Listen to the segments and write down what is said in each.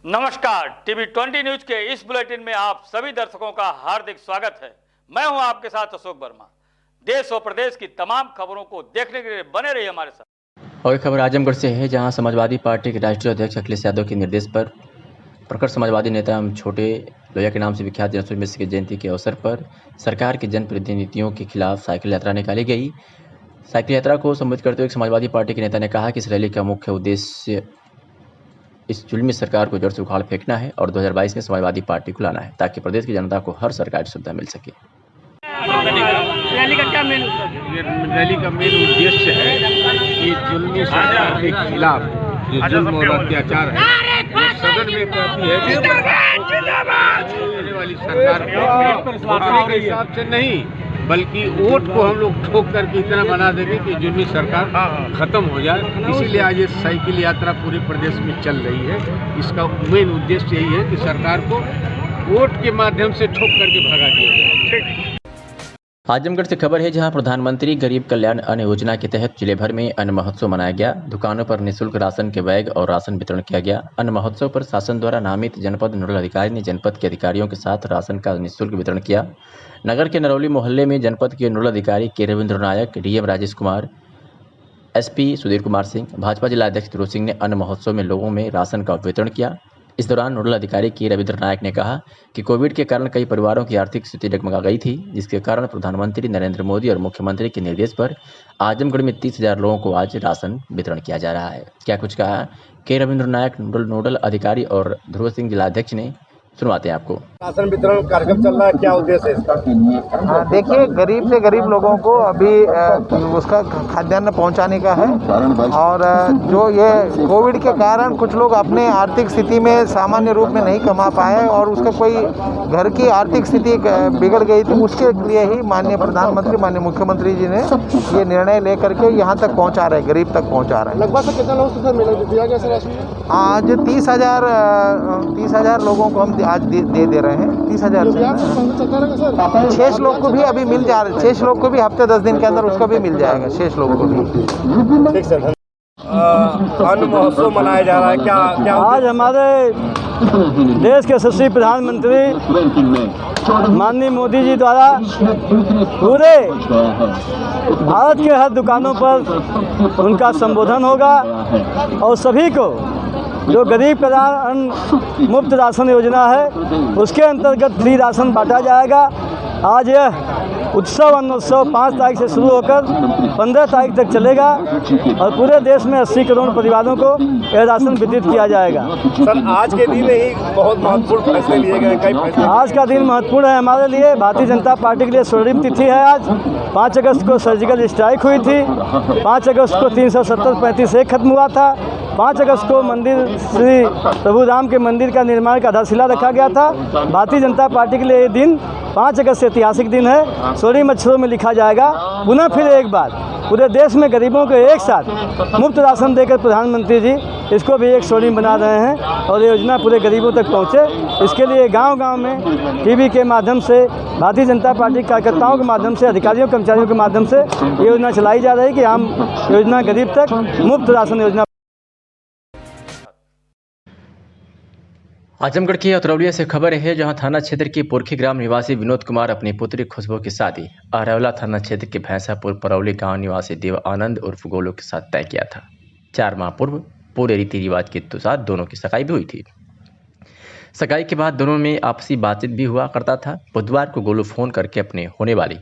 नमस्कार, TV 20 news के इस बुलेटिन में आप सभी दर्शकों का हार्दिक स्वागत है। मैं हूं आपके साथ अशोक वर्मा। देश और प्रदेश की तमाम खबरों को देखने के लिए बने रहिए हमारे साथ। और एक खबर आजमगढ़ से है, जहां समाजवादी पार्टी के राष्ट्रीय अध्यक्ष अखिलेश यादव के निर्देश पर प्रखर समाजवादी नेता एवं छोटे लोहिया के नाम से विख्यात जनसुर मिश्र की जयंती के अवसर पर सरकार के जनप्रतिनिधियों के खिलाफ साइकिल यात्रा निकाली गई। साइकिल यात्रा को संबोधित करते हुए समाजवादी पार्टी के नेता ने कहा कि इस रैली का मुख्य उद्देश्य इस जुल्मी सरकार को जड़ से उखाड़ फेंकना है और 2022 में समाजवादी पार्टी को लाना है, ताकि प्रदेश की जनता को हर सरकारी सुविधा मिल सके। रैली का क्या मेन रैली का मेन उद्देश्य है कि जुल्मी सरकार के खिलाफ जो जुल्म और अत्याचार है सदन में कहती है वाली सरकार को हिसाब से नहीं बल्कि वोट को हम लोग ठोक करके इतना बना देंगे कि जुल्मी सरकार खत्म हो जाए। इसीलिए आज ये साइकिल यात्रा पूरे प्रदेश में चल रही है। इसका मेन उद्देश्य यही है कि सरकार को वोट के माध्यम से ठोक करके भगा दिया जाए। आजमगढ़ से खबर है, जहां प्रधानमंत्री गरीब कल्याण अन्न योजना के तहत जिले भर में अन्न महोत्सव मनाया गया। दुकानों पर निःशुल्क राशन के बैग और राशन वितरण किया गया। अन्न महोत्सव पर शासन द्वारा नामित जनपद नोडल अधिकारी ने जनपद के अधिकारियों के साथ राशन का निःशुल्क वितरण किया। नगर के नरौली मोहल्ले में जनपद के नोडल अधिकारी के रविंद्र नायक, डीएम राजेश कुमार, एसपी सुधीर कुमार सिंह, भाजपा जिला अध्यक्ष ध्रुव सिंह ने अन्न महोत्सव में लोगों में राशन का वितरण किया। इस दौरान नोडल अधिकारी के रविंद्र नायक ने कहा कि कोविड के कारण कई परिवारों की आर्थिक स्थिति डगमगा गई थी, जिसके कारण प्रधानमंत्री नरेंद्र मोदी और मुख्यमंत्री के निर्देश पर आजमगढ़ में 30,000 लोगों को आज राशन वितरण किया जा रहा है। क्या कुछ कहा के रविंद्र नायक नोडल अधिकारी और ध्रुव सिंह जिलाध्यक्ष ने, सुनवाते हैं आपको। राशन वितरण कार्यक्रम चल रहा है, क्या उद्देश्य है इसका? देखिए, गरीब से गरीब लोगों को अभी उसका खाद्यान्न पहुंचाने का है। और जो ये कोविड के कारण कुछ लोग अपने आर्थिक स्थिति में सामान्य रूप में नहीं कमा पाए और उसका कोई घर की आर्थिक स्थिति बिगड़ गई थी, उसके लिए ही माननीय प्रधानमंत्री, माननीय मुख्यमंत्री जी ने ये निर्णय लेकर के यहाँ तक पहुँचा रहे, गरीब तक पहुँचा रहे हैं। लगभग कितना लोग दिया गया सर राशन? आज 30,000 लोगों को हम आज दे रहे हैं। 30,000 शेष लोग को भी अभी मिल जा रहा है। शेष लोग को भी हफ्ते 10 दिन के अंदर उसका भी मिल जाएगा, शेष लोग को भी। ठीक सर। अन्न महोत्सव मनाया जा रहा है, क्या आज हमारे देश के यशस्वी प्रधानमंत्री माननीय मोदी जी द्वारा पूरे भारत के हर दुकानों पर उनका संबोधन होगा और सभी को जो गरीब कल्याण अन्न मुफ्त राशन योजना है उसके अंतर्गत फ्री राशन बांटा जाएगा। आज यह उत्सव अन्नोत्सव 5 तारीख से शुरू होकर 15 तारीख तक चलेगा और पूरे देश में 80 करोड़ परिवारों को यह राशन वितरित किया जाएगा। सर, आज के दिन ही बहुत महत्वपूर्ण फैसले लिए गए। कई फैसले आज का दिन महत्वपूर्ण है हमारे लिए। भारतीय जनता पार्टी के लिए स्वर्णिम तिथि है। आज 5 अगस्त को सर्जिकल स्ट्राइक हुई थी। 5 अगस्त को 370-35 खत्म हुआ था। 5 अगस्त को मंदिर श्री प्रभु राम के मंदिर का निर्माण का आधारशिला रखा गया था। भारतीय जनता पार्टी के लिए ये दिन 5 अगस्त से ऐतिहासिक दिन है। स्वर्णिम अक्षरों में लिखा जाएगा। पुनः फिर एक बार पूरे देश में गरीबों को एक साथ मुफ्त राशन देकर प्रधानमंत्री जी इसको भी एक स्वर्णिम बना रहे हैं और ये योजना पूरे गरीबों तक पहुँचे। इसके लिए गांव-गांव में टीवी के माध्यम से, भारतीय जनता पार्टी कार्यकर्ताओं के माध्यम से, अधिकारियों कर्मचारियों के माध्यम से ये योजना चलाई जा रही है कि आम योजना गरीब तक मुफ्त राशन योजना। आजमगढ़ के अतरौलिया से खबर है, जहां थाना क्षेत्र के पुरखी ग्राम निवासी विनोद कुमार अपनी पुत्री खुशबू की शादी अरवला थाना क्षेत्र के भैंसापुर परौली गांव निवासी देव आनंद उर्फ गोलू के साथ तय किया था। 4 माह पूर्व पूरे रीति रिवाज के साथ दोनों की सगाई भी हुई थी। सगाई के बाद दोनों में आपसी बातचीत भी हुआ करता था। बुधवार को गोलू फोन करके अपने होने वाली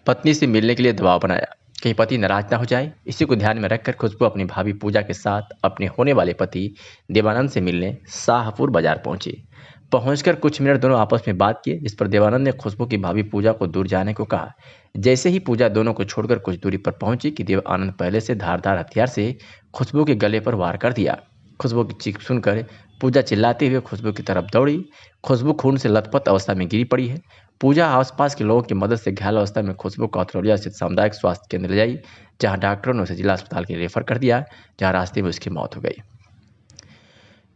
पत्नी से मिलने के लिए दबाव बनाया, कहीं पति नाराज ना हो जाए। इसी को ध्यान में रखकर खुशबू अपनी भाभी पूजा के साथ अपने होने वाले पति देवानंद से मिलने शाहपुर बाजार पहुंची। पहुंचकर कुछ मिनट दोनों आपस में बात किए, जिस पर देवानंद ने खुशबू की भाभी पूजा को दूर जाने को कहा। जैसे ही पूजा दोनों को छोड़कर कुछ दूरी पर पहुंची कि देव आनंद पहले से धारदार हथियार से खुशबू के गले पर वार कर दिया। खुशबू की चीख सुनकर पूजा चिल्लाते हुए खुशबू की तरफ दौड़ी। खुशबू खून से लथपथ अवस्था में गिरी पड़ी है। पूजा आसपास के लोगों की मदद से घायल अवस्था में खुशबू को अतरौलिया स्थित सामुदायिक स्वास्थ्य केंद्र ले जाई, जहां डॉक्टरों ने उसे जिला अस्पताल के लिए रेफर कर दिया, जहां रास्ते में उसकी मौत हो गई।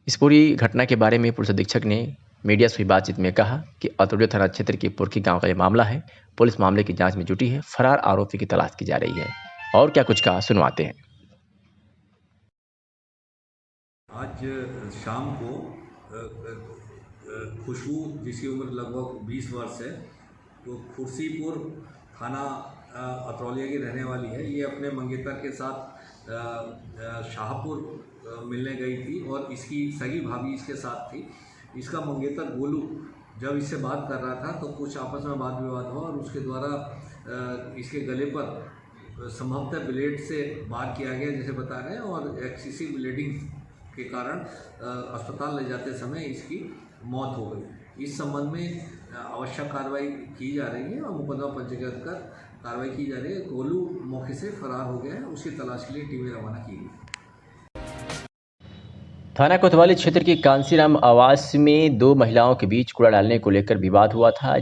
इस पूरी घटना के बारे में पुलिस अधीक्षक ने मीडिया से हुई बातचीत में कहा कि अतरौलिया थाना क्षेत्र के पुरखी गांव का यह मामला है। पुलिस मामले की जांच में जुटी है। फरार आरोपी की तलाश की जा रही है। और क्या कुछ कहा, सुनवाते हैं। आज शाम को खुशबू, जिसकी उम्र लगभग 20 वर्ष है, तो खुर्सीपुर थाना अतरौलिया की रहने वाली है। ये अपने मंगेतर के साथ शाहपुर मिलने गई थी और इसकी सगी भाभी इसके साथ थी। इसका मंगेतर गोलू जब इससे बात कर रहा था तो कुछ आपस में वाद विवाद हुआ और उसके द्वारा इसके गले पर संभवतः ब्लेड से वार किया गया जैसे बता रहे हैं, और एक्सेसिव ब्लीडिंग के कारण अस्पताल ले जाते समय इसकी मौत हो गई। इस संबंध में आवश्यक कार्रवाई की जा रही है और मुकदमा पंजीकृत कर कार्रवाई की जा रही है। गोलू मौके से फरार हो गया है, उसकी तलाश के लिए टीमें रवाना की गई। थाना कोतवाली क्षेत्र के कांसीराम आवास में 2 महिलाओं के बीच कूड़ा डालने को लेकर विवाद हुआ था,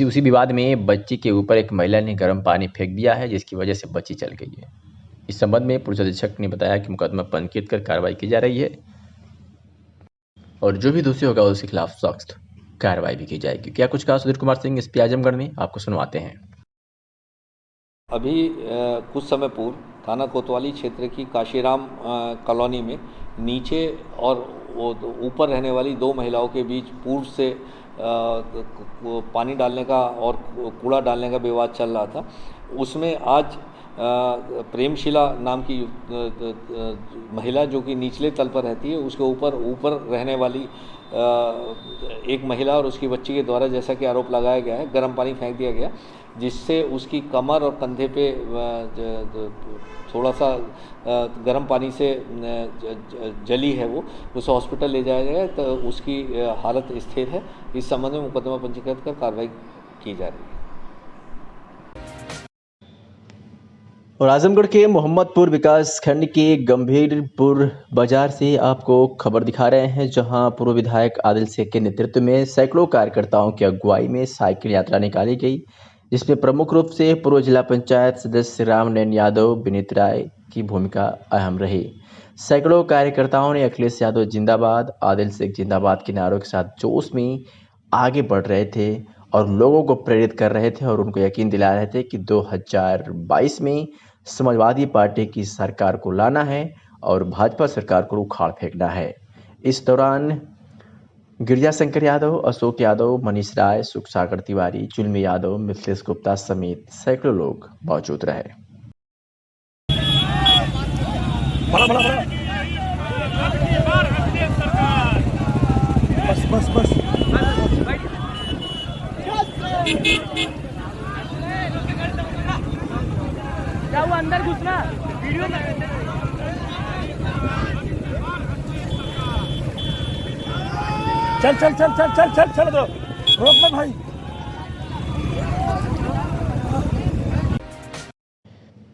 उसी विवाद में बच्ची के ऊपर एक महिला ने गर्म पानी फेंक दिया है, जिसकी वजह से बच्ची चल गई है। इस संबंध में पुलिस अधीक्षक ने बताया कि मुकदमा पंजीकृत कर कार्रवाई की जा रही है और जो भी दोषी होगा उसके खिलाफ सख्त कार्रवाई भी की जाएगी। क्या कुछ कहा सुधीर कुमार सिंह एसपी आजमगढ़ ने, आपको सुनवाते हैं। अभी कुछ समय पूर्व थाना कोतवाली क्षेत्र की काशीराम कॉलोनी में नीचे और ऊपर रहने वाली 2 महिलाओं के बीच पूर्व से पानी डालने का और कूड़ा डालने का विवाद चल रहा था। उसमें आज प्रेमशिला नाम की महिला, जो कि निचले तल पर रहती है, उसके ऊपर रहने वाली एक महिला और उसकी बच्ची के द्वारा, जैसा कि आरोप लगाया गया है, गर्म पानी फेंक दिया गया, जिससे उसकी कमर और कंधे पे थोड़ा सा गर्म पानी से जली है। वो उसे हॉस्पिटल ले जाया गया तो उसकी हालत स्थिर है। इस संबंध में मुकदमा पंजीकृत कर कार्रवाई की जा रही है। और आजमगढ़ के मोहम्मदपुर विकास खंड के गंभीरपुर बाजार से आपको खबर दिखा रहे हैं, जहां पूर्व विधायक आदिल शेख के नेतृत्व में सैकड़ों कार्यकर्ताओं की अगुवाई में साइकिल यात्रा निकाली गई, जिसमें प्रमुख रूप से पूर्व जिला पंचायत सदस्य रामनयन यादव, विनीत राय की भूमिका अहम रही। सैकड़ों कार्यकर्ताओं ने अखिलेश यादव जिंदाबाद, आदिल शेख जिंदाबाद के नारों के साथ जोश में आगे बढ़ रहे थे और लोगों को प्रेरित कर रहे थे और उनको यकीन दिला रहे थे कि 2022 में समाजवादी पार्टी की सरकार को लाना है और भाजपा सरकार को उखाड़ फेंकना है। इस दौरान गिरजा शंकर यादव, अशोक यादव, मनीष राय, सुख सागर तिवारी, जुल्मी यादव, मिथिलेश गुप्ता समेत सैकड़ों लोग मौजूद रहे। बस क्या वो अंदर घुसना वीडियो में चल दो, रोक मत भाई।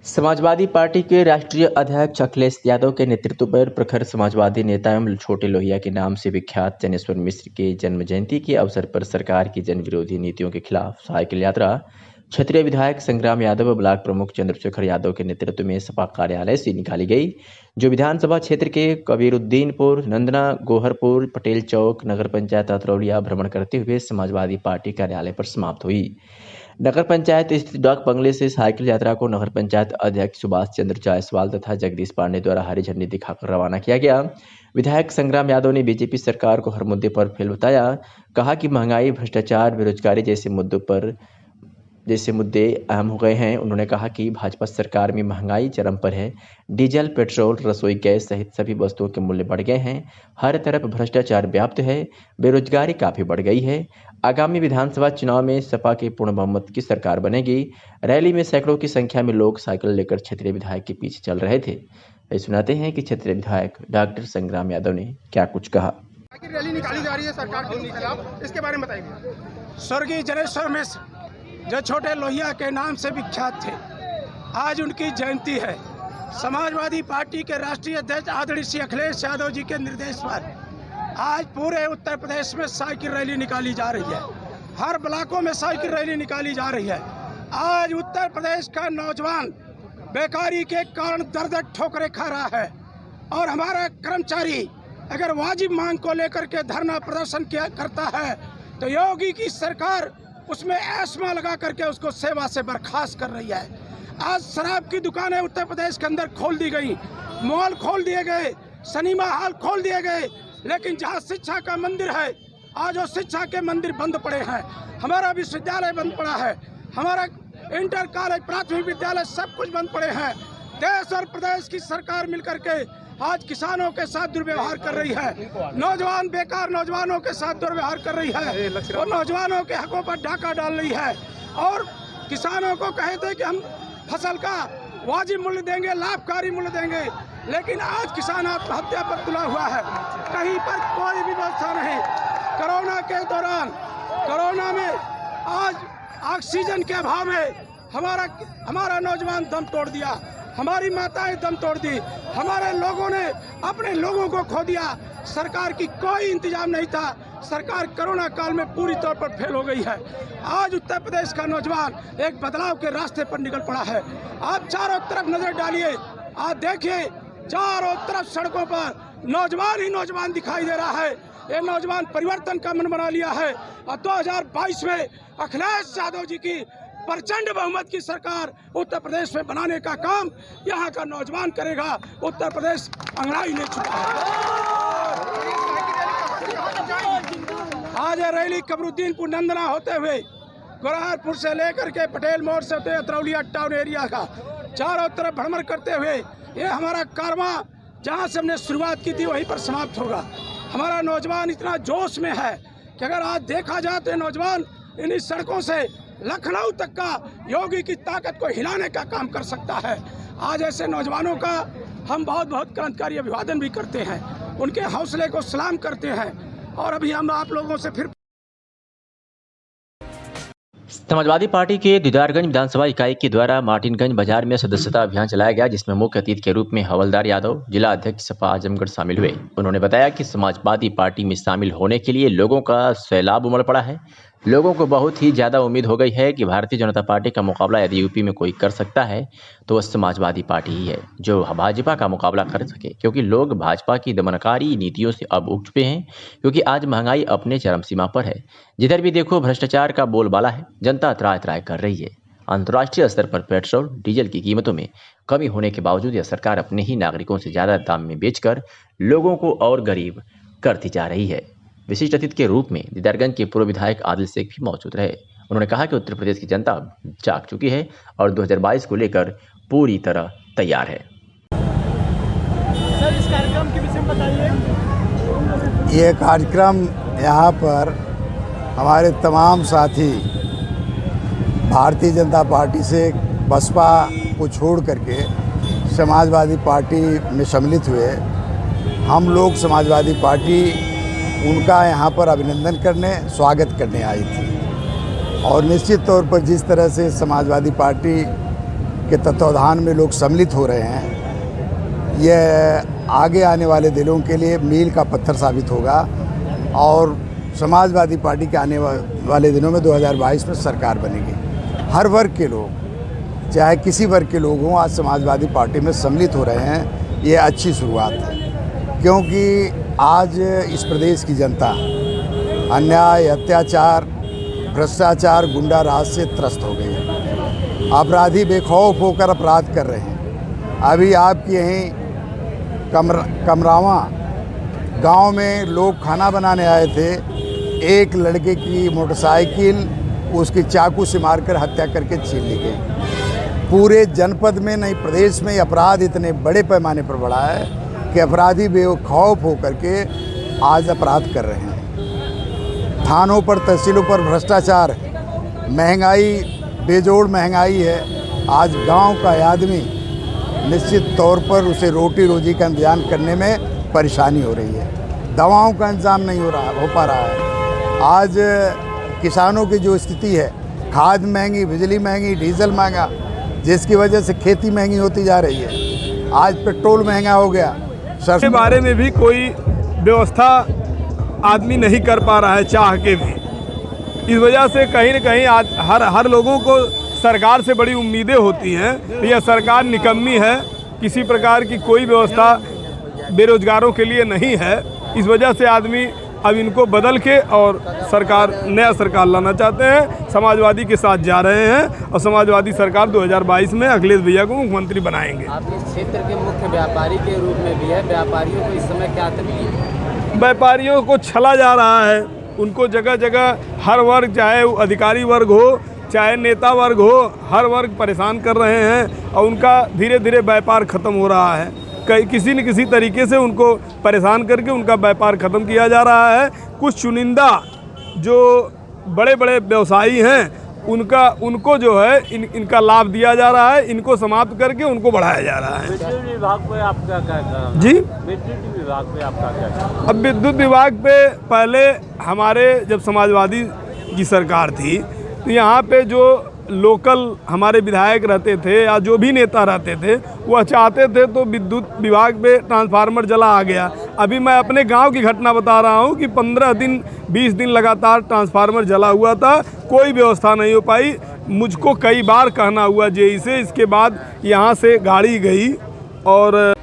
समाजवादी पार्टी के राष्ट्रीय अध्यक्ष अखिलेश यादव के नेतृत्व पर प्रखर समाजवादी नेता एवं छोटे लोहिया के नाम से विख्यात जनेश्वर मिश्र के जन्म जयंती के अवसर पर सरकार की जन विरोधी नीतियों के खिलाफ साइकिल यात्रा क्षेत्रीय विधायक संग्राम यादव व ब्लॉक प्रमुख चंद्रशेखर यादव के नेतृत्व में सपा कार्यालय से निकाली गई, जो विधानसभा क्षेत्र के कबीरुद्दीनपुर, नंदना, गोहरपुर, पटेल चौक, नगर पंचायत अतरौलिया भ्रमण करते हुए समाजवादी पार्टी कार्यालय पर समाप्त हुई। नगर पंचायत स्थित डाक बंगले से साइकिल यात्रा को नगर पंचायत अध्यक्ष सुभाष चंद्र जायसवाल तथा जगदीश पांडे द्वारा हरी झंडी दिखाकर रवाना किया गया। विधायक संग्राम यादव ने बीजेपी सरकार को हर मुद्दे पर फेल बताया। कहा कि महंगाई, भ्रष्टाचार, बेरोजगारी जैसे मुद्दे अहम हो गए हैं। उन्होंने कहा कि भाजपा सरकार में महंगाई चरम पर है। डीजल, पेट्रोल, रसोई गैस सहित सभी वस्तुओं के मूल्य बढ़ गए हैं। हर तरफ भ्रष्टाचार व्याप्त है। बेरोजगारी काफ़ी बढ़ गई है। आगामी विधानसभा चुनाव में सपा के पूर्ण बहुमत की सरकार बनेगी। रैली में सैकड़ों की संख्या में लोग साइकिल लेकर क्षेत्रीय विधायक के पीछे चल रहे थे। सुनाते हैं कि क्षेत्रीय विधायक डॉक्टर संग्राम यादव ने क्या कुछ कहा। रैली निकाली जा रही है सरकार के खिलाफ, इसके बारे में बताइए। स्वर्गीय जनेश्वर मिश्र जो छोटे लोहिया के नाम से विख्यात थे, आज उनकी जयंती है। समाजवादी पार्टी के राष्ट्रीय अध्यक्ष आदरणीय श्री अखिलेश यादव जी के निर्देश पर आज पूरे उत्तर प्रदेश में साइकिल रैली निकाली जा रही है। हर ब्लॉकों में साइकिल रैली निकाली जा रही है। आज उत्तर प्रदेश का नौजवान बेकारी के कारण दर ठोकरें खा रहा है और हमारा कर्मचारी अगर वाजिब मांग को लेकर के धरना प्रदर्शन करता है तो योगी की सरकार उसमें एस्मा लगा करके उसको सेवा से बर्खास्त कर रही है। आज शराब की दुकानें उत्तर प्रदेश के अंदर खोल दी गई, मॉल खोल दिए गए, सिनेमा हॉल खोल दिए गए, लेकिन जहाँ शिक्षा का मंदिर है आज वो शिक्षा के मंदिर बंद पड़े हैं। हमारा विश्वविद्यालय बंद पड़ा है, हमारा इंटर कॉलेज प्राथमिक विद्यालय सब कुछ बंद पड़े हैं। देश और प्रदेश की सरकार मिलकर के आज किसानों के साथ दुर्व्यवहार कर रही है, नौजवान बेकार नौजवानों के साथ दुर्व्यवहार कर रही है और नौजवानों के हकों पर डाका डाल रही है और किसानों को कहते हैं कि हम फसल का वाजिब मूल्य देंगे, लाभकारी मूल्य देंगे, लेकिन आज किसान आत्महत्या पर तुला हुआ है। कहीं पर कोई भी व्यवस्था नहीं। कोरोना के दौरान कोरोना में आज ऑक्सीजन के अभाव में हमारा नौजवान दम तोड़ दिया, हमारी माताएं दम तोड़ दी, हमारे लोगों ने अपने लोगों को खो दिया। सरकार की कोई इंतजाम नहीं था। सरकार कोरोना काल में पूरी तौर पर फेल हो गई है। आज उत्तर प्रदेश का नौजवान एक बदलाव के रास्ते पर निकल पड़ा है। आप चारों तरफ नजर डालिए, आप देखिए चारों तरफ सड़कों पर नौजवान ही नौजवान दिखाई दे रहा है। ये नौजवान परिवर्तन का मन बना लिया है और 2022 में अखिलेश यादव जी की प्रचंड बहुमत की सरकार उत्तर प्रदेश में बनाने का काम यहाँ का नौजवान करेगा। उत्तर प्रदेश अंगड़ाई ले चुका है। आज रैली कमरुद्दीनपुर नंदना होते हुए गोरहारपुर से लेकर के पटेल मोड़ से होते अतरौलिया टाउन एरिया का चारों तरफ भ्रमण करते हुए ये हमारा कारवां जहाँ से हमने शुरुआत की थी वहीं पर समाप्त होगा। हमारा नौजवान इतना जोश में है कि अगर आज देखा जाए तो नौजवान इन्हीं सड़कों से लखनऊ तक का योगी की ताकत को हिलाने का काम कर सकता है। आज ऐसे नौजवानों का हम बहुत बहुत क्रांतिकारी अभिवादन भी करते हैं, उनके हौसले को सलाम करते हैं। और अभी हम आप लोगों से फिर समाजवादी पार्टी के दीदारगंज विधानसभा इकाई के द्वारा मार्टिनगंज बाजार में सदस्यता अभियान चलाया गया, जिसमें मुख्य अतिथि के रूप में हवलदार यादव जिला अध्यक्ष सपा आजमगढ़ शामिल हुए। उन्होंने बताया कि समाजवादी पार्टी में शामिल होने के लिए लोगों का सैलाब उमड़ पड़ा है। लोगों को बहुत ही ज़्यादा उम्मीद हो गई है कि भारतीय जनता पार्टी का मुकाबला यदि यूपी में कोई कर सकता है तो वह समाजवादी पार्टी ही है जो भाजपा का मुकाबला कर सके, क्योंकि लोग भाजपा की दमनकारी नीतियों से अब उग चुके हैं, क्योंकि आज महंगाई अपने चरम सीमा पर है। जिधर भी देखो भ्रष्टाचार का बोलबाला है, जनता त्राय त्राय कर रही है। अंतर्राष्ट्रीय स्तर पर पेट्रोल डीजल की कीमतों में कमी होने के बावजूद यह सरकार अपने ही नागरिकों से ज़्यादा दाम में बेचकर लोगों को और गरीब करती जा रही है। विशिष्ट अतिथि के रूप में दीदारगंज के पूर्व विधायक आदिल शेख भी मौजूद रहे। उन्होंने कहा कि उत्तर प्रदेश की जनता जाग चुकी है और 2022 को लेकर पूरी तरह तैयार है। सर, इस कार्यक्रम के विषय में बताइए। ये कार्यक्रम यहाँ पर हमारे तमाम साथी भारतीय जनता पार्टी से बसपा को छोड़ करके समाजवादी पार्टी में सम्मिलित हुए। हम लोग समाजवादी पार्टी उनका यहाँ पर अभिनंदन करने, स्वागत करने आई थी और निश्चित तौर पर जिस तरह से समाजवादी पार्टी के तत्वावधान में लोग सम्मिलित हो रहे हैं, यह आगे आने वाले दिनों के लिए मील का पत्थर साबित होगा और समाजवादी पार्टी के आने वाले दिनों में 2022 में सरकार बनेगी। हर वर्ग के लोग, चाहे किसी वर्ग के लोग हों, आज समाजवादी पार्टी में सम्मिलित हो रहे हैं। ये अच्छी शुरुआत है, क्योंकि आज इस प्रदेश की जनता अन्याय, अत्याचार, भ्रष्टाचार, गुंडा राज से त्रस्त हो गई है। अपराधी बेखौफ होकर अपराध कर रहे हैं। अभी आपके यहीं कमरावा गांव में लोग खाना बनाने आए थे, एक लड़के की मोटरसाइकिल उसकी चाकू से मारकर हत्या करके छीन ली गई। पूरे जनपद में नहीं प्रदेश में अपराध इतने बड़े पैमाने पर बढ़ा है कि अपराधी बेखौफ होकर के आज अपराध कर रहे हैं। थानों पर, तहसीलों पर भ्रष्टाचार, महंगाई, बेजोड़ महंगाई है। आज गांव का आदमी निश्चित तौर पर उसे रोटी रोजी का इंतजाम करने में परेशानी हो रही है। दवाओं का इंतजाम नहीं हो पा रहा है। आज किसानों की जो स्थिति है, खाद महंगी, बिजली महंगी, डीजल महंगा, जिसकी वजह से खेती महंगी होती जा रही है। आज पेट्रोल महंगा हो गया। के बारे में भी कोई व्यवस्था आदमी नहीं कर पा रहा है चाह के भी। इस वजह से कहीं न कहीं आज हर लोगों को सरकार से बड़ी उम्मीदें होती हैं। यह सरकार निकम्मी है, किसी प्रकार की कोई व्यवस्था बेरोजगारों के लिए नहीं है। इस वजह से आदमी अब इनको बदल के और नया सरकार लाना चाहते हैं। समाजवादी के साथ जा रहे हैं और समाजवादी सरकार 2022 में अखिलेश भैया को मुख्यमंत्री बनाएंगे। आप इस क्षेत्र के मुख्य व्यापारी के रूप में भी है, व्यापारियों को इस समय क्या तकलीफ है? व्यापारियों को छला जा रहा है, उनको जगह जगह हर वर्ग, चाहे अधिकारी वर्ग हो चाहे नेता वर्ग हो, हर वर्ग परेशान कर रहे हैं और उनका धीरे धीरे व्यापार ख़त्म हो रहा है। किसी न किसी तरीके से उनको परेशान करके उनका व्यापार ख़त्म किया जा रहा है। कुछ चुनिंदा जो बड़े बड़े व्यवसायी हैं उनको जो है इनका लाभ दिया जा रहा है, इनको समाप्त करके उनको बढ़ाया जा रहा है। विद्युत विभाग पे आपका क्या कहना? जी, विद्युत विभाग पे आपका क्या कहना? अब विद्युत विभाग पे पहले हमारे जब समाजवादी की सरकार थी तो यहाँ पे जो लोकल हमारे विधायक रहते थे या जो भी नेता रहते थे वह चाहते थे तो विद्युत विभाग पे ट्रांसफार्मर जला आ गया। अभी मैं अपने गांव की घटना बता रहा हूँ कि 15 दिन 20 दिन लगातार ट्रांसफार्मर जला हुआ था, कोई व्यवस्था नहीं हो पाई। मुझको कई बार कहना हुआ जेई से, इसके बाद यहाँ से गाड़ी गई और